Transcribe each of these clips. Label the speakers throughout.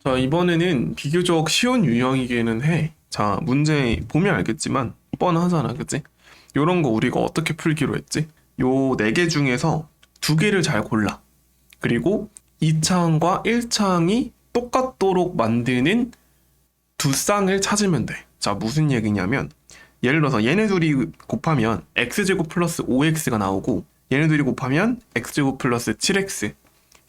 Speaker 1: 자, 이번에는 비교적 쉬운 유형이기는 해. 자, 문제 보면 알겠지만 뻔하잖아, 그치? 요런 거 우리가 어떻게 풀기로 했지? 요 4개 중에서 2개를 잘 골라. 그리고 2차항과 1차항이 똑같도록 만드는 두 쌍을 찾으면 돼. 자, 무슨 얘기냐면 예를 들어서 얘네 둘이 곱하면 x제곱 플러스 5x가 나오고 얘네 둘이 곱하면 x제곱 플러스 7x,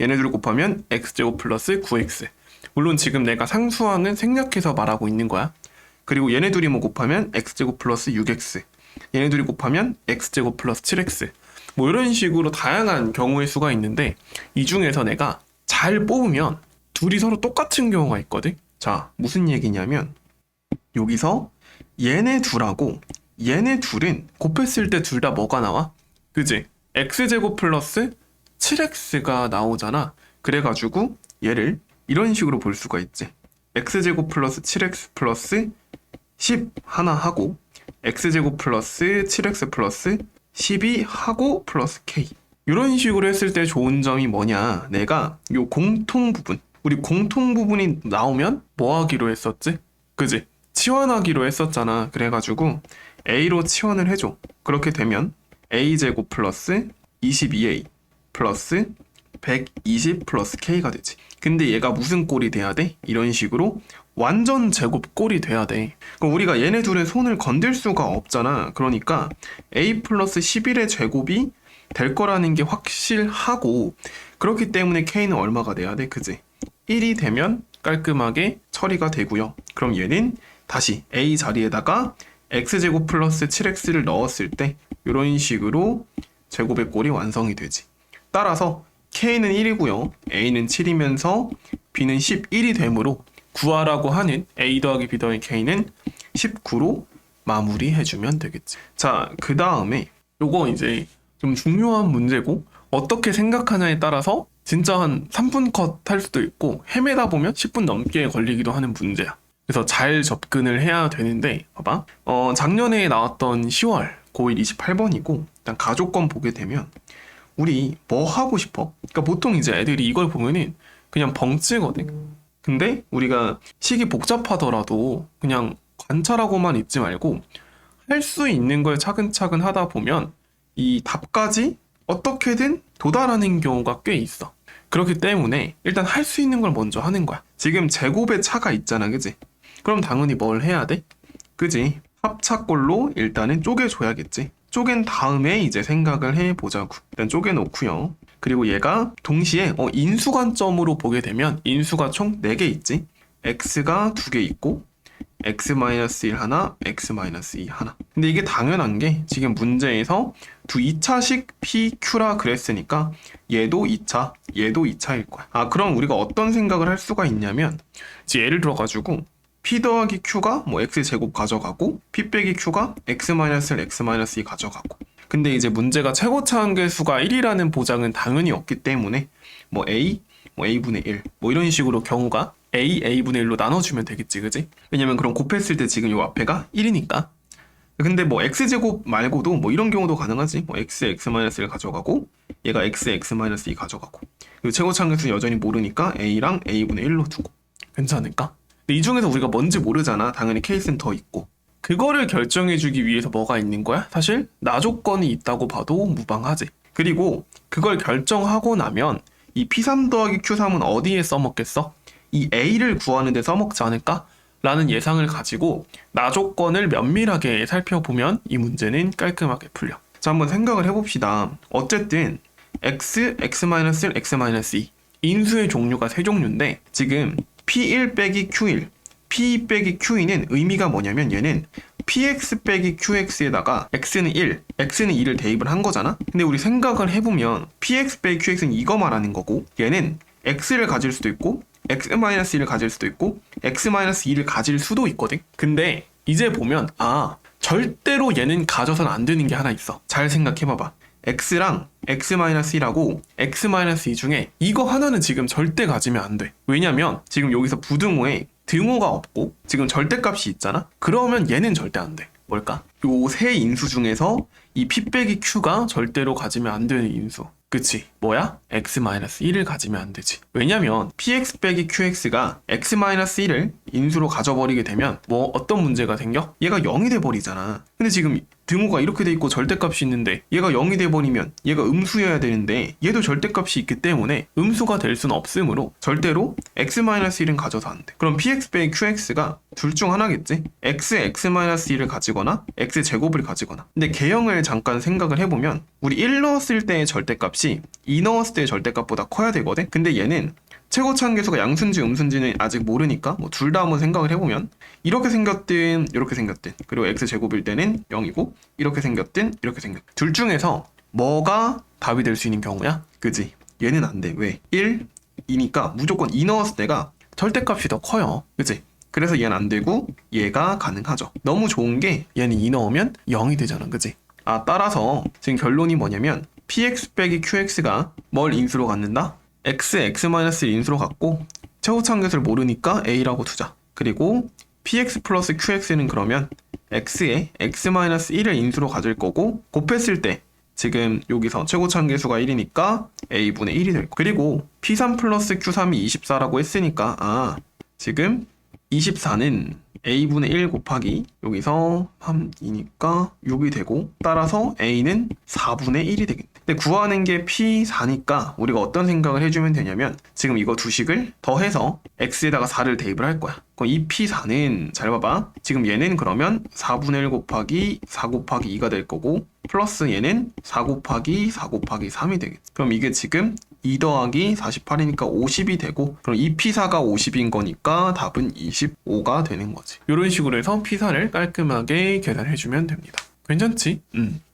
Speaker 1: 얘네 둘이 곱하면 x제곱 플러스 9x. 물론 지금 내가 상수항은 생략해서 말하고 있는 거야. 그리고 얘네 둘이 뭐 곱하면 x제곱 플러스 6x, 얘네 둘이 곱하면 x제곱 플러스 7x. 뭐 이런 식으로 다양한 경우의 수가 있는데 이 중에서 내가 잘 뽑으면 둘이 서로 똑같은 경우가 있거든. 자, 무슨 얘기냐면 여기서 얘네 둘하고 얘네 둘은 곱했을 때 둘 다 뭐가 나와? 그지? x제곱 플러스 7x가 나오잖아. 그래가지고 얘를 이런 식으로 볼 수가 있지. x제곱 플러스 7x 플러스 10 하나 하고 x제곱 플러스 7x 플러스 12 하고 플러스 k. 이런 식으로 했을 때 좋은 점이 뭐냐, 내가 요 공통 부분, 우리 공통 부분이 나오면 뭐 하기로 했었지? 그지? 치환하기로 했었잖아. 그래가지고 a로 치환을 해줘. 그렇게 되면 a제곱 플러스 22a 플러스 120 플러스 k가 되지. 근데 얘가 무슨 꼴이 돼야 돼? 이런 식으로 완전 제곱 꼴이 돼야 돼. 그럼 우리가 얘네 둘의 손을 건들 수가 없잖아. 그러니까 a 플러스 11의 제곱이 될 거라는 게 확실하고, 그렇기 때문에 k는 얼마가 돼야 돼? 그지? 1이 되면 깔끔하게 처리가 되고요. 그럼 얘는 다시 a 자리에다가 x제곱 플러스 7x를 넣었을 때 이런 식으로 제곱의 꼴이 완성이 되지. 따라서 k는 1이고요. a는 7이면서 b는 11이 되므로 구하라고 하는 a 더하기 b 더하기 k는 19로 마무리해주면 되겠지. 자, 그 다음에 요거 이제 좀 중요한 문제고, 어떻게 생각하냐에 따라서 진짜 한 3분 컷 할 수도 있고 헤매다 보면 10분 넘게 걸리기도 하는 문제야. 그래서 잘 접근을 해야 되는데, 봐봐. 작년에 나왔던 10월 고1 28번이고, 일단 가족권 보게 되면 우리 뭐 하고 싶어? 그러니까 보통 이제 애들이 이걸 보면은 그냥 벙찌거든. 근데 우리가 식이 복잡하더라도 그냥 관찰하고만 있지 말고 할 수 있는 걸 차근차근 하다 보면 이 답까지 어떻게든 도달하는 경우가 꽤 있어. 그렇기 때문에 일단 할 수 있는 걸 먼저 하는 거야. 지금 제곱의 차가 있잖아, 그지? 그럼 당연히 뭘 해야 돼? 그지? 합차꼴로 일단은 쪼개줘야겠지. 쪼갠 다음에 이제 생각을 해보자고. 일단 쪼개놓고요. 그리고 얘가 동시에 인수 관점으로 보게 되면 인수가 총 4개 있지. x가 2개 있고 x-1 하나, x-2 하나. 근데 이게 당연한 게 지금 문제에서 2차식 pq라 그랬으니까 얘도 2차, 얘도 2차일 거야. 아, 그럼 우리가 어떤 생각을 할 수가 있냐면, 이제 예를 들어가지고 p 더하기 q가 뭐 x제곱 가져가고 p 빼기 q가 x-1, x-2 가져가고. 근데 이제 문제가 최고차 한계수가 1이라는 보장은 당연히 없기 때문에 뭐 a, 뭐 a분의 1 뭐 이런 식으로 경우가 a분의 1로 나눠주면 되겠지, 그지? 왜냐면 그럼 곱했을 때 지금 요 앞에가 1이니까. 근데 뭐 x제곱 말고도 뭐 이런 경우도 가능하지. 뭐 x-1을 가져가고 얘가 x-2 가져가고, 그리고 최고차 한계수 여전히 모르니까 a랑 a분의 1로 두고. 괜찮을까? 근데 이 중에서 우리가 뭔지 모르잖아. 당연히 케이스는 더 있고. 그거를 결정해주기 위해서 뭐가 있는 거야? 사실 나조건이 있다고 봐도 무방하지. 그리고 그걸 결정하고 나면 이 P3 더하기 Q3은 어디에 써먹겠어? 이 A를 구하는 데 써먹지 않을까? 라는 예상을 가지고 나조건을 면밀하게 살펴보면 이 문제는 깔끔하게 풀려. 자, 한번 생각을 해봅시다. 어쨌든 x, x-1, x-2 인수의 종류가 3종류인데 지금 P1 빼기 Q1, P 빼기 Q2는 의미가 뭐냐면 얘는 PX 빼기 QX에다가 X는 1, X는 2를 대입을 한 거잖아? 근데 우리 생각을 해보면 PX 빼기 QX는 이거 말하는 거고, 얘는 X를 가질 수도 있고 X-1을 가질 수도 있고 X-2를 가질 수도 있거든? 근데 이제 보면 절대로 얘는 가져선 안 되는 게 하나 있어. 잘 생각해봐봐. X랑 X-2라고 X-2 중에 이거 하나는 지금 절대 가지면 안 돼. 왜냐면 지금 여기서 부등호에 등호가 없고 지금 절대값이 있잖아? 그러면 얘는 절대 안 돼. 뭘까? 요 세 인수 중에서 이 P 빼기 Q가 절대로 가지면 안 되는 인수. 그치. 뭐야? x-1을 가지면 안 되지. 왜냐면 px 빼기 qx가 x-1을 인수로 가져버리게 되면 뭐 어떤 문제가 생겨? 얘가 0이 돼버리잖아. 근데 지금 등호가 이렇게 돼 있고 절대값이 있는데 얘가 0이 돼버리면 얘가 음수여야 되는데 얘도 절대값이 있기 때문에 음수가 될 수는 없으므로 절대로 x-1은 가져서 안 돼. 그럼 px 빼기 qx가 둘 중 하나겠지? x-1을 가지거나 x제곱을 가지거나. 근데 개형을 잠깐 생각을 해보면 우리 1 넣었을 때의 절대값이 2 넣었을 때의 절대값보다 커야 되거든? 근데 얘는 최고차항계수가 양수인지 음수인지는 아직 모르니까 뭐 둘 다 한번 생각을 해보면 이렇게 생겼든 이렇게 생겼든 그리고 x제곱일 때는 0이고 이렇게 생겼든 이렇게 생겼든 둘 중에서 뭐가 답이 될 수 있는 경우야? 그지? 얘는 안 돼. 왜? 1, 2니까 무조건 2 넣었을 때가 절대값이 더 커요. 그지? 그래서 얘는 안 되고 얘가 가능하죠. 너무 좋은 게 얘는 2 넣으면 0이 되잖아. 그지? 따라서 지금 결론이 뭐냐면 px 빼기 qx가 뭘 인수로 갖는다? x-1 인수로 갖고 최고차항계수를 모르니까 a라고 두자. 그리고 px 플러스 qx는 그러면 x에 x-1을 인수로 가질 거고 곱했을 때 지금 여기서 최고차항계수가 1이니까 a분의 1이 될 거. 그리고 p3 플러스 q3이 24라고 했으니까 지금 24는 a분의 1 곱하기 여기서 3이니까 6이 되고 따라서 a는 4분의 1이 되겠네. 근데 구하는 게 p4니까 우리가 어떤 생각을 해주면 되냐면 지금 이거 두 식을 더해서 x에다가 4를 대입을 할 거야. 그럼 이 p4는 잘 봐봐. 지금 얘는 그러면 4분의 1 곱하기 4 곱하기 2가 될 거고 플러스 얘는 4 곱하기 4 곱하기 3이 되겠지. 그럼 이게 지금 2 더하기 48이니까 50이 되고 그럼 이 P4가 50인 거니까 답은 25가 되는 거지. 이런 식으로 해서 P4를 깔끔하게 계산해주면 됩니다. 괜찮지?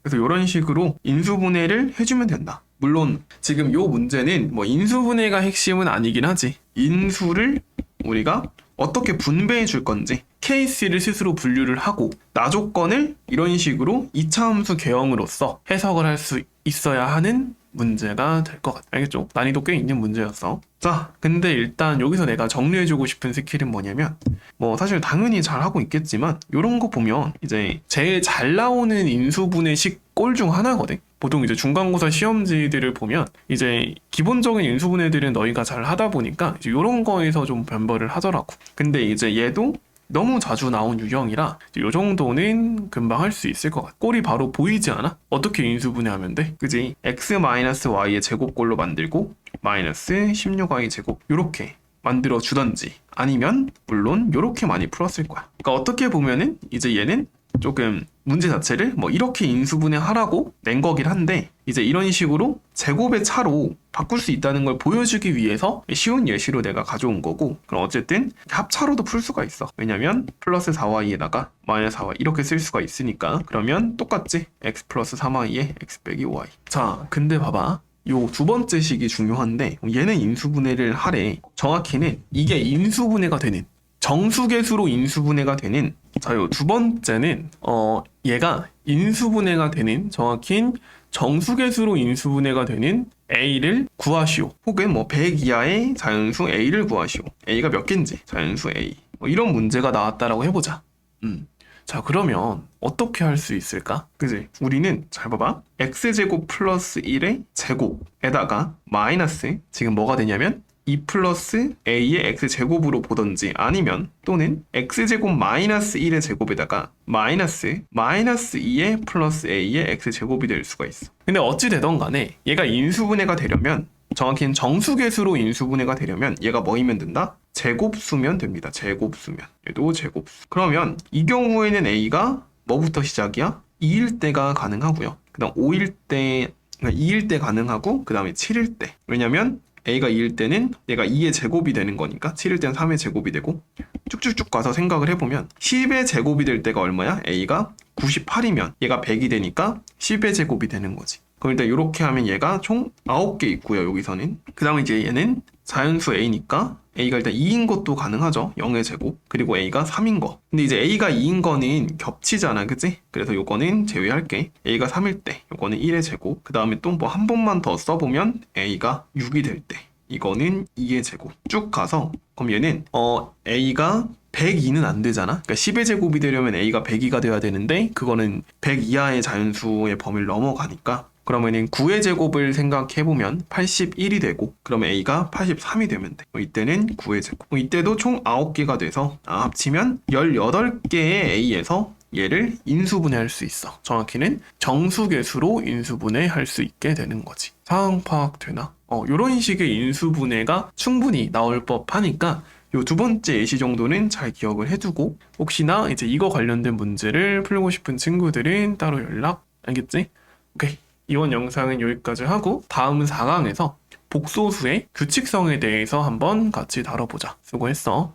Speaker 1: 그래서 이런 식으로 인수분해를 해주면 된다. 물론 지금 이 문제는 뭐 인수분해가 핵심은 아니긴 하지. 인수를 우리가 어떻게 분배해 줄 건지 케이스를 스스로 분류를 하고 나 조건을 이런 식으로 이차함수 개형으로서 해석을 할 수 있어야 하는 문제가 될 것 같아. 알겠죠? 난이도 꽤 있는 문제였어. 자, 근데 일단 여기서 내가 정리해주고 싶은 스킬은 뭐냐면 뭐 사실 당연히 잘하고 있겠지만 이런 거 보면 이제 제일 잘 나오는 인수분해식 꼴 중 하나거든. 보통 이제 중간고사 시험지들을 보면 이제 기본적인 인수분해들은 너희가 잘 하다 보니까 이제 이런 거에서 좀 변별을 하더라고. 근데 이제 얘도 너무 자주 나온 유형이라 이 정도는 금방 할 수 있을 것 같아. 꼴이 바로 보이지 않아? 어떻게 인수분해하면 돼? 그지? x-y의 제곱꼴로 만들고 마이너스 16y 제곱 이렇게 만들어 주던지 아니면 물론 이렇게 많이 풀었을 거야. 그러니까 어떻게 보면은 이제 얘는 조금 문제 자체를 뭐 이렇게 인수분해 하라고 낸 거긴 한데 이제 이런 식으로 제곱의 차로 바꿀 수 있다는 걸 보여주기 위해서 쉬운 예시로 내가 가져온 거고 그럼 어쨌든 합차로도 풀 수가 있어. 왜냐면 플러스 4y에다가 마이너스 4y 이렇게 쓸 수가 있으니까 그러면 똑같지? x 플러스 3y에 x 빼기 5y. 자, 근데 봐봐. 요 두 번째 식이 중요한데 얘는 인수분해를 하래. 정확히는 이게 인수분해가 되는 정수계수로 인수분해가 되는 자, 요 두 번째는 얘가 인수분해가 되는 정확히 정수계수로 인수분해가 되는 a를 구하시오. 혹은 뭐 100 이하의 자연수 a를 구하시오. a가 몇 개인지 자연수 a. 뭐 이런 문제가 나왔다라고 해보자. 자, 그러면 어떻게 할 수 있을까? 그지? 우리는 잘 봐봐. x제곱 플러스 1의 제곱에다가 마이너스 지금 뭐가 되냐면 2 플러스 a의 x제곱으로 보던지 아니면 또는 x제곱 마이너스 1의 제곱에다가 마이너스 2의 플러스 a의 x제곱이 될 수가 있어. 근데 어찌 되던 간에 얘가 인수분해가 되려면 정확히는 정수계수로 인수분해가 되려면 얘가 뭐이면 된다? 제곱수면 됩니다. 제곱수면. 얘도 제곱수. 그러면 이 경우에는 a가 뭐부터 시작이야? 2일 때가 가능하고요. 그 다음 5일 때, 그러니까 2일 때 가능하고 그 다음에 7일 때. 왜냐면 a가 2일 때는 얘가 2의 제곱이 되는 거니까 7일 때는 3의 제곱이 되고 쭉쭉쭉 가서 생각을 해보면 10의 제곱이 될 때가 얼마야? a가 98이면 얘가 100이 되니까 10의 제곱이 되는 거지. 그럼 일단 이렇게 하면 얘가 총 9개 있고요. 여기서는. 그 다음에 이제 얘는 자연수 a니까 a가 일단 2인 것도 가능하죠. 0의 제곱. 그리고 a가 3인 거. 근데 이제 a가 2인 거는 겹치잖아. 그치? 그래서 요거는 제외할게. a가 3일 때 요거는 1의 제곱. 그 다음에 또 뭐 한 번만 더 써보면 a가 6이 될 때 이거는 2의 제곱. 쭉 가서 그럼 얘는 a가 102는 안 되잖아. 그러니까 10의 제곱이 되려면 a가 102가 돼야 되는데 그거는 100 이하의 자연수의 범위를 넘어가니까 그러면은 9의 제곱을 생각해보면 81이 되고, 그러면 A가 83이 되면 돼. 이때는 9의 제곱. 이때도 총 9개가 돼서 합치면 18개의 A에서 얘를 인수분해할 수 있어. 정확히는 정수계수로 인수분해할 수 있게 되는 거지. 상황 파악되나? 이런 식의 인수분해가 충분히 나올 법하니까 요 두 번째 예시 정도는 잘 기억을 해두고, 혹시나 이제 이거 관련된 문제를 풀고 싶은 친구들은 따로 연락, 알겠지? 오케이. 이번 영상은 여기까지 하고 다음 4강에서 복소수의 규칙성에 대해서 한번 같이 다뤄보자. 수고했어.